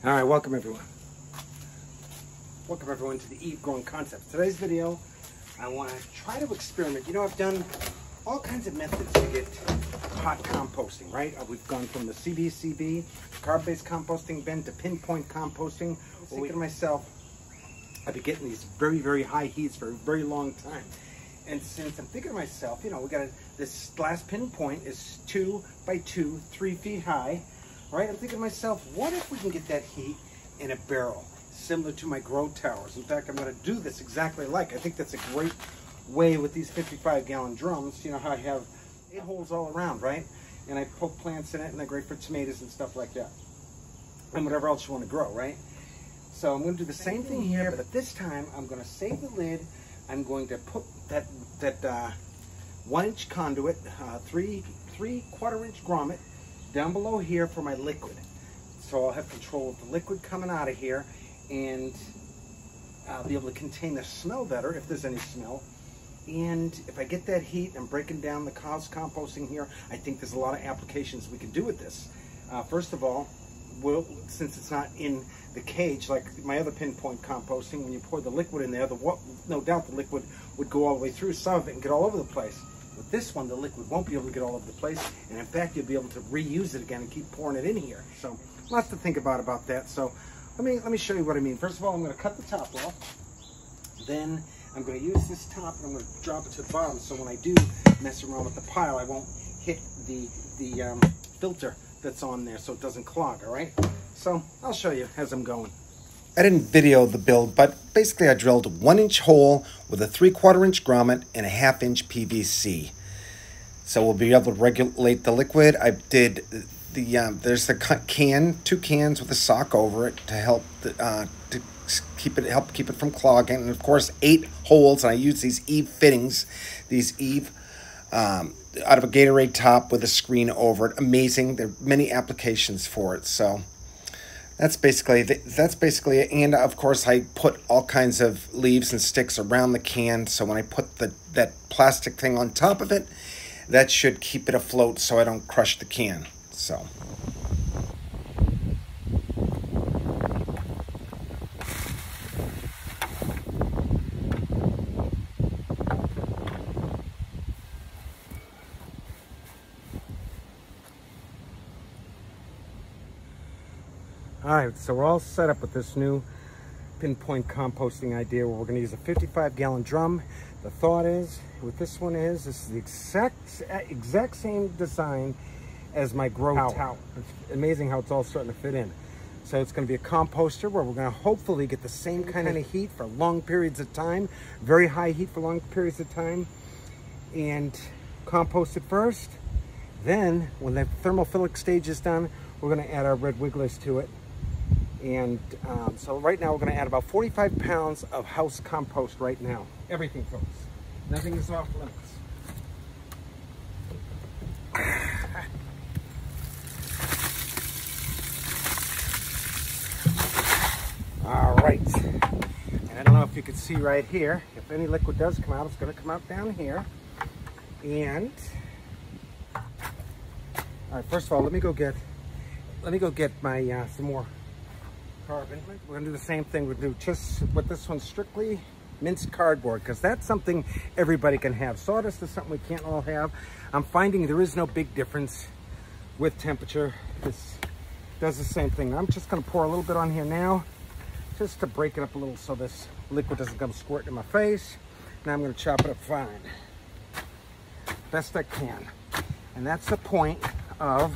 All right, welcome everyone. Welcome everyone to the Eve Growing Concepts. Today's video, I want to try to experiment. You know, I've done all kinds of methods to get hot composting, right? We've gone from the CBCB, carb-based composting bin, to pinpoint composting. I was thinking to myself, I've been getting these very, very high heats for a very long time. And since I'm thinking to myself, you know, this last pinpoint is 2 by 2, 3 feet high, right? I'm thinking to myself, what if we can get that heat in a barrel, similar to my grow towers? In fact, I'm going to do this exactly like. I think that's a great way with these 55-gallon drums. You know how I have 8 holes all around, right? And I poke plants in it, and they're great for tomatoes and stuff like that, and whatever else you want to grow, right? So I'm going to do the same thing here, but this time I'm going to save the lid. I'm going to put that 1-inch conduit, 3/4-inch grommet down below here for my liquid. So I'll have control of the liquid coming out of here, and I'll be able to contain the smell better if there's any smell. And if I get that heat, I'm breaking down the house composting here. I think there's a lot of applications we can do with this. First of all, since it's not in the cage like my other pinpoint composting, when you pour the liquid in there, no doubt the liquid would go all the way through some of it and get all over the place. With this one, the liquid won't be able to get all over the place, and in fact, you'll be able to reuse it again and keep pouring it in here. So lots to think about that. So let me show you what I mean. First of all, I'm going to cut the top off. Then I'm going to use this top and I'm going to drop it to the bottom, so when I do mess around with the pile, I won't hit the filter that's on there, so it doesn't clog. All right, so I'll show you as I'm going. I didn't video the build, but basically I drilled a 1-inch hole with a 3/4-inch grommet and a 1/2-inch PVC. So we'll be able to regulate the liquid. I did there's the can, 2 cans with a sock over it to help keep it from clogging, and of course 8 holes. And I use these Eve fittings, these Eve out of a Gatorade top with a screen over it. Amazing. There are many applications for it. So that's basically it. And of course I put all kinds of leaves and sticks around the can, so when I put that plastic thing on top of it, that should keep it afloat so I don't crush the can. So all right, so we're all set up with this new pinpoint composting idea where we're going to use a 55-gallon drum. The thought is, with this is the exact same design as my grow tower. It's amazing how it's all starting to fit in. So it's going to be a composter where we're going to hopefully get the same kind of heat for long periods of time, very high heat for long periods of time, and compost it first. Then, when the thermophilic stage is done, we're going to add our red wigglers to it. And so right now we're going to add about 45 pounds of house compost right now. Everything, folks. Nothing is off limits. All right. And I don't know if you can see right here, if any liquid does come out, it's going to come out down here. And all right, first of all, let me go get my some more carbon. We're gonna do the same thing. We'll do just with this one, strictly minced cardboard, because that's something everybody can have. Sawdust is something we can't all have. I'm finding there is no big difference with temperature. This does the same thing. I'm just gonna pour a little bit on here now, just to break it up a little so this liquid doesn't come squirting in my face. Now I'm gonna chop it up fine, best I can. And that's the point of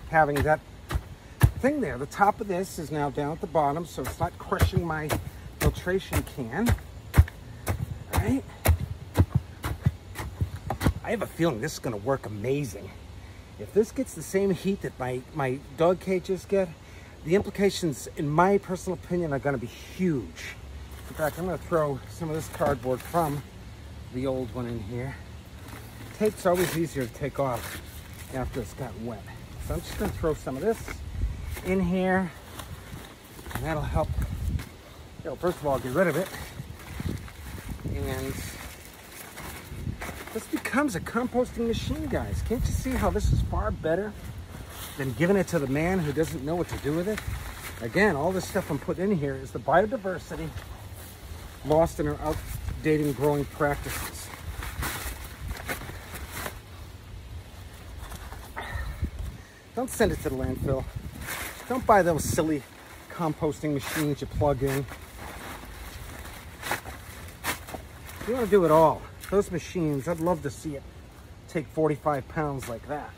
having that thing there. The top of this is now down at the bottom, so it's not crushing my filtration can. All right. I have a feeling this is going to work amazing. If this gets the same heat that my dog cages get, the implications, in my personal opinion, are going to be huge. In fact, I'm going to throw some of this cardboard from the old one in here. Tape's always easier to take off after it's gotten wet. So I'm just going to throw some of this in here, and that'll help, you know, first of all, get rid of it. And this becomes a composting machine, guys. Can't you see how this is far better than giving it to the man who doesn't know what to do with it? Again, all this stuff I'm putting in here is the biodiversity lost in our outdated growing practices. Don't send it to the landfill. Don't buy those silly composting machines you plug in. You want to do it all. Those machines, I'd love to see it take 45 pounds like that.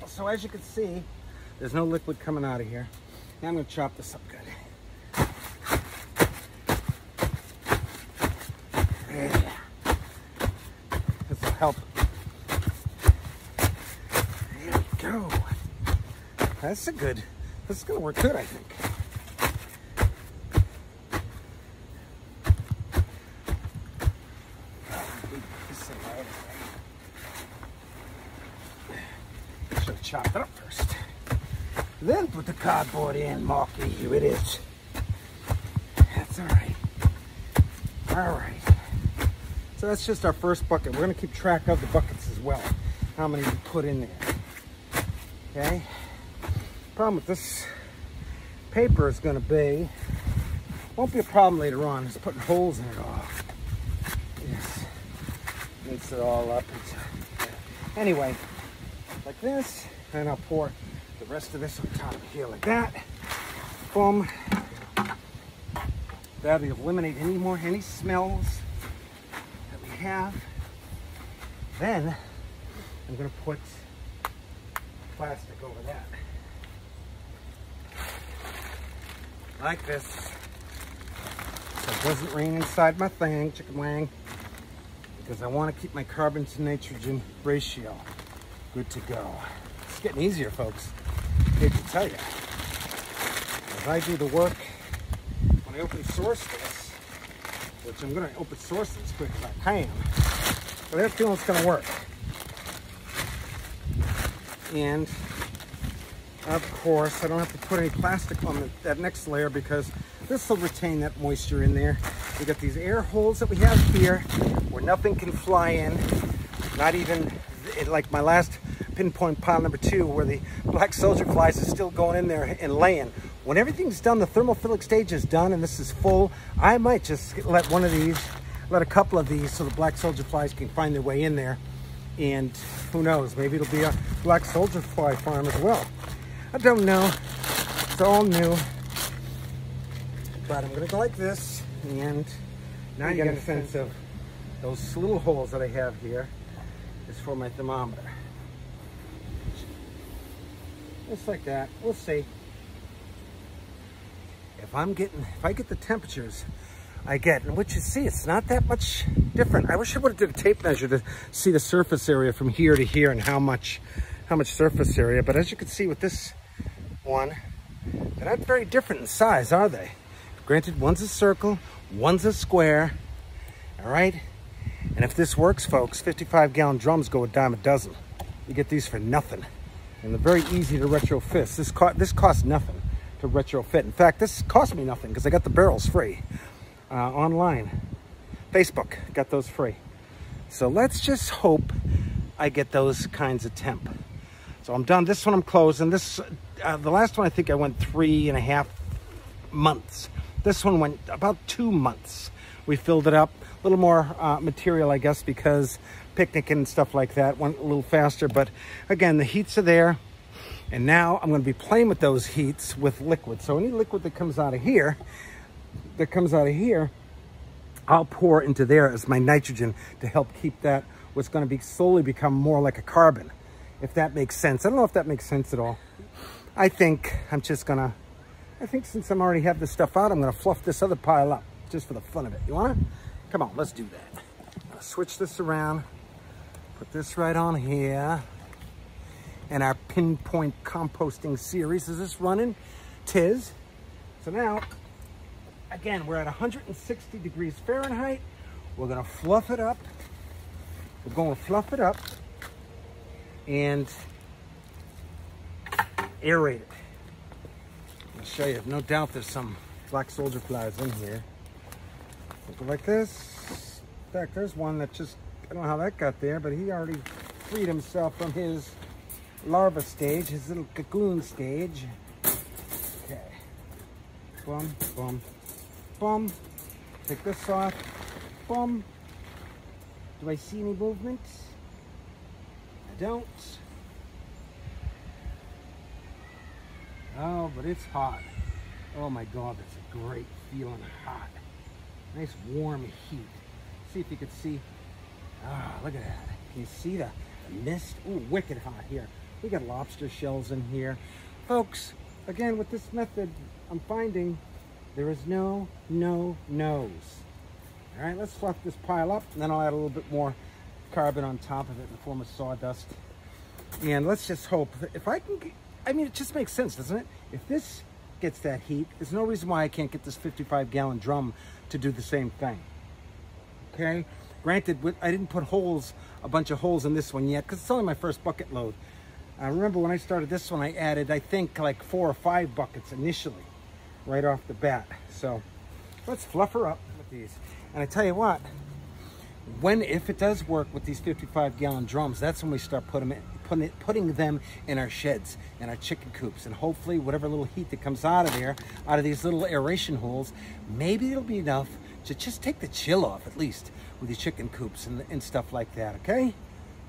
So as you can see, there's no liquid coming out of here. Now I'm going to chop this up good. Yeah. This will help. There we go. That's a good, this is going to work good, I think. Should have chopped it up first. Then put the cardboard in, Marky. Here it is. That's all right. All right. So that's just our first bucket. We're going to keep track of the buckets as well. How many we put in there. Okay. Problem with this paper is going to be, won't be a problem later on, is putting holes in it all. Yes. Makes it all up. Anyway, like this, and I'll pour the rest of this on top of here like that. Boom. That'll eliminate any smells that we have. Then I'm going to put plastic over that. Like this. So it doesn't rain inside my thing, chicken wing. Because I want to keep my carbon to nitrogen ratio good to go. It's getting easier, folks. I hate to tell you. As I do the work, when I open source this, which I'm going to open source this as quick as I can, but I have a feeling it's going to work. And of course, I don't have to put any plastic on that next layer because this will retain that moisture in there. We got these air holes that we have here where nothing can fly in, not even like my last pinpoint pile number 2 where the black soldier flies is still going in there and laying. When everything's done, the thermophilic stage is done and this is full, I might just let a couple of these so the black soldier flies can find their way in there. And who knows, maybe it'll be a black soldier fly farm as well. I don't know, it's all new. But I'm gonna go like this, and now you get a sense of those little holes that I have here is for my thermometer. Just like that, we'll see. If I get the temperatures I get, and what you see, it's not that much different. I wish I would have did a tape measure to see the surface area from here to here and how much surface area. But as you can see with this one, they're not very different in size, are they? Granted, one's a circle, one's a square, all right? And if this works, folks, 55-gallon drums go a dime a dozen. You get these for nothing. And they're very easy to retrofit. This costs nothing to retrofit. In fact, this cost me nothing because I got the barrels free online. Facebook, got those free. So let's just hope I get those kinds of temp. So I'm done. This one I'm closing. This, the last one I think I went 3.5 months. This one went about 2 months. We filled it up. A little more material, I guess, because picnicking and stuff like that went a little faster. But again, the heats are there. And now I'm going to be playing with those heats with liquid. So any liquid that comes out of here, I'll pour into there as my nitrogen to help keep that what's going to be slowly become more like a carbon, if that makes sense. I don't know if that makes sense at all. I think since I'm already have this stuff out, I'm going to fluff this other pile up just for the fun of it. You want to? Come on, let's do that. I'm going to switch this around, put this right on here. And our pinpoint composting series, is this running? 'Tis. So now, again, we're at 160 degrees Fahrenheit. We're going to fluff it up. We're going to fluff it up and aerate it. I'll show you. No doubt there's some black soldier flies in here. Go like this. In fact, there's one that just, I don't know how that got there, but he already freed himself from his larva stage, his little cocoon stage. Okay. Boom, boom, boom. Take this off. Boom. Do I see any movement? I don't. Oh, but it's hot. Oh my God, that's a great feeling hot. Nice warm heat. See if you can see. Ah, look at that. Can you see the mist? Ooh, wicked hot here. We got lobster shells in here. Folks, again, with this method, I'm finding there is no no's. All right, let's fluff this pile up, and then I'll add a little bit more carbon on top of it in the form of sawdust. And let's just hope that if I can, I mean, it just makes sense, doesn't it? If this gets that heat, there's no reason why I can't get this 55-gallon drum to do the same thing. Okay? Granted, I didn't put holes, a bunch of holes in this one yet, because it's only my first bucket load. I remember when I started this one, I added, I think, like 4 or 5 buckets initially, right off the bat. So let's fluff her up with these. And I tell you what, if it does work with these 55-gallon drums, that's when we start putting them in our sheds and our chicken coops, and hopefully whatever little heat that comes out of there, out of these little aeration holes, maybe it'll be enough to just take the chill off, at least with the chicken coops and stuff like that. Okay,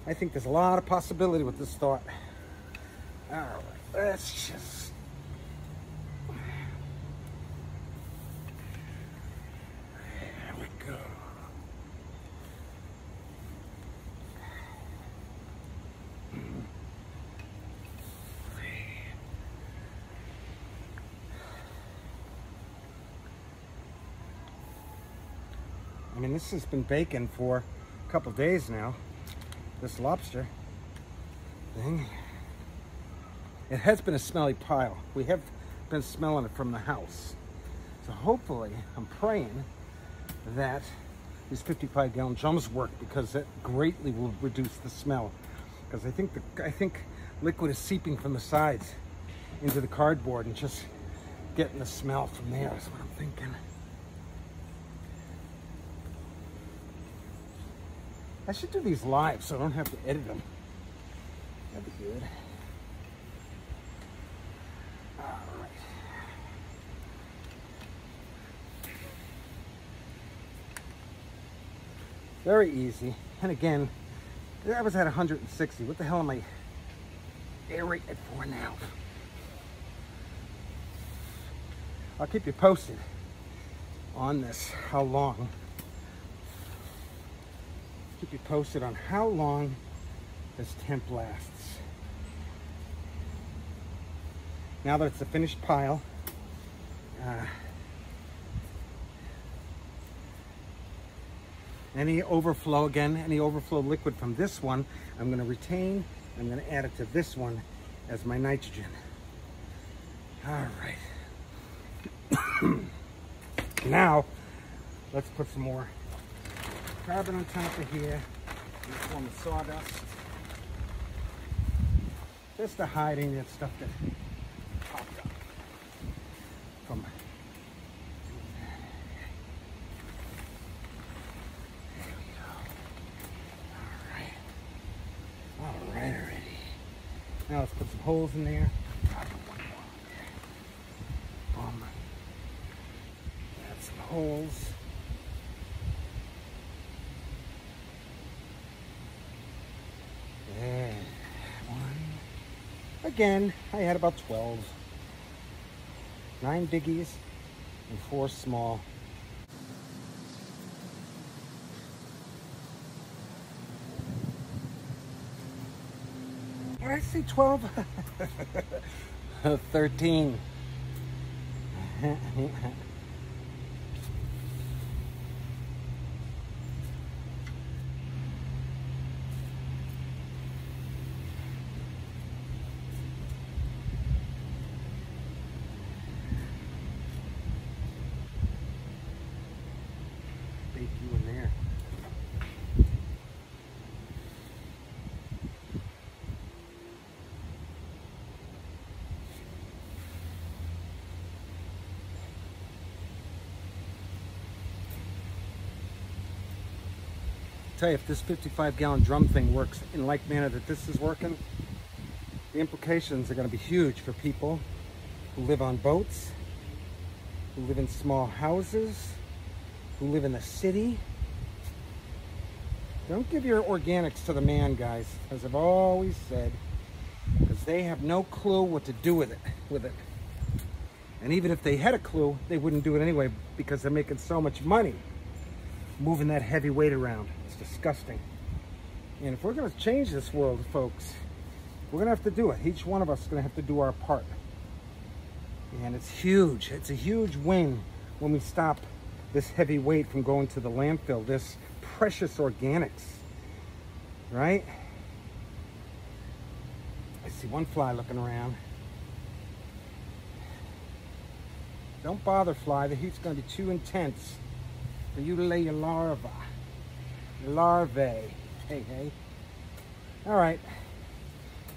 I think there's a lot of possibility with this thought. All right, let's just I mean, this has been baking for a couple days now, this lobster thing. It has been a smelly pile. We have been smelling it from the house. So hopefully, I'm praying that these 55-gallon drums work, because that greatly will reduce the smell. Because I think liquid is seeping from the sides into the cardboard and just getting the smell from there is what I'm thinking. I should do these live so I don't have to edit them. That'd be good. All right. Very easy. And again, I was at 160. What the hell am I aerating it for now? I'll keep you posted on this, how long. Keep you posted on how long this temp lasts. Now that it's a finished pile, any overflow liquid from this one, I'm going to retain. I'm going to add it to this one as my nitrogen. All right. Now, let's put some more carbon on top of here in the form of sawdust, just to hide any of that stuff that popped up from. There we go. All right already. Now let's put some holes in there. Boom. Add some holes. And one. Again, I had about 12. 9 biggies and 4 small. Did I say 12? 13. Bake you in there. Tell you, if this 55-gallon drum thing works in like manner that this is working, the implications are going to be huge for people who live on boats who live in small houses, who live in the city. Don't give your organics to the man, guys, as I've always said, because they have no clue what to do with it. And even if they had a clue, they wouldn't do it anyway because they're making so much money moving that heavy weight around. It's disgusting. And if we're going to change this world, folks, we're going to have to do it. Each one of us is going to have to do our part. And it's huge. It's a huge win when we stop this heavy weight from going to the landfill, this precious organics, right? I see one fly looking around. Don't bother, fly. The heat's going to be too intense for you to lay your larvae. Larvae. Hey, hey. All right.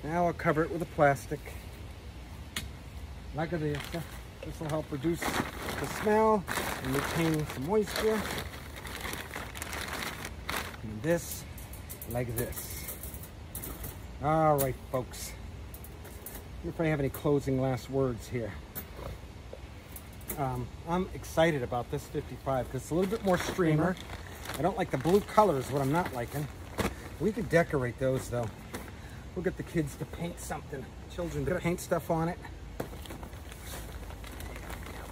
Now I'll cover it with a plastic. Like this. This will help reduce the smell and retain some moisture. And this, like this. All right, folks. If I have any closing last words here. I'm excited about this 55 because it's a little bit more streamer. I don't like the blue colors, what I'm not liking. We could decorate those though. We'll get the kids to paint something. Children to paint stuff on it.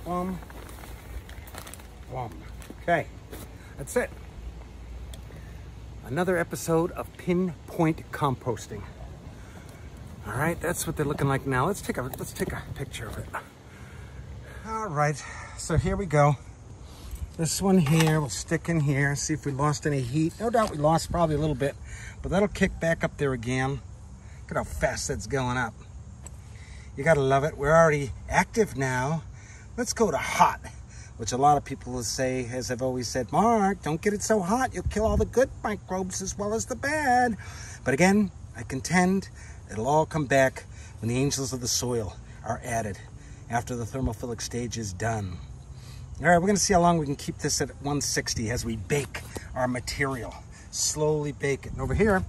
Boom. Okay, that's it. Another episode of Pinpoint Composting. All right, that's what they're looking like now. Let's take a picture of it. All right, so here we go. This one here, we'll stick in here, see if we lost any heat. No doubt we lost probably a little bit, but that'll kick back up there again. Look at how fast that's going up. You gotta love it. We're already active now. Let's go to hot, which a lot of people will say, as I've always said, Mark, don't get it so hot. You'll kill all the good microbes as well as the bad. But again, I contend it'll all come back when the angels of the soil are added after the thermophilic stage is done. All right, we're gonna see how long we can keep this at 160 as we bake our material. Slowly bake it. And over here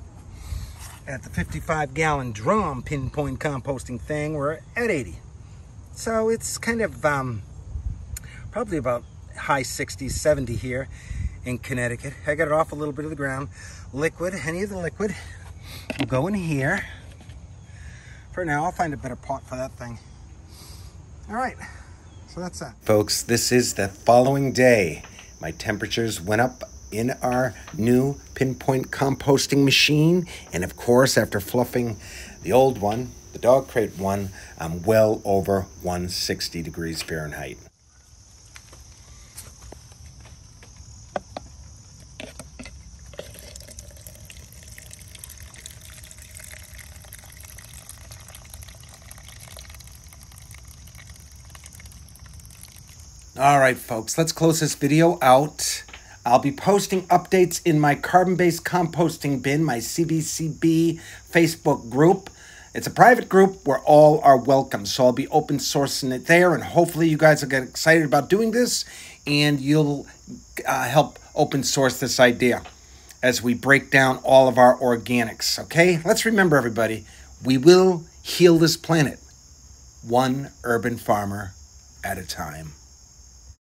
at the 55-gallon drum pinpoint composting thing, we're at 80. So it's kind of probably about high 60s, 70 here in Connecticut. I got it off a little bit of the ground. Liquid, any of the liquid will go in here. For now, I'll find a better pot for that thing. All right, so that's that. Folks, this is the following day. My temperatures went up in our new pinpoint composting machine. And of course, after fluffing the old one, the dog crate one, I'm well over 160 degrees Fahrenheit. All right, folks, let's close this video out. I'll be posting updates in my carbon-based composting bin, my CBCB Facebook group. It's a private group where all are welcome, so I'll be open sourcing it there, and hopefully you guys will get excited about doing this, and you'll help open source this idea as we break down all of our organics, okay? Let's remember, everybody, we will heal this planet one urban farmer at a time.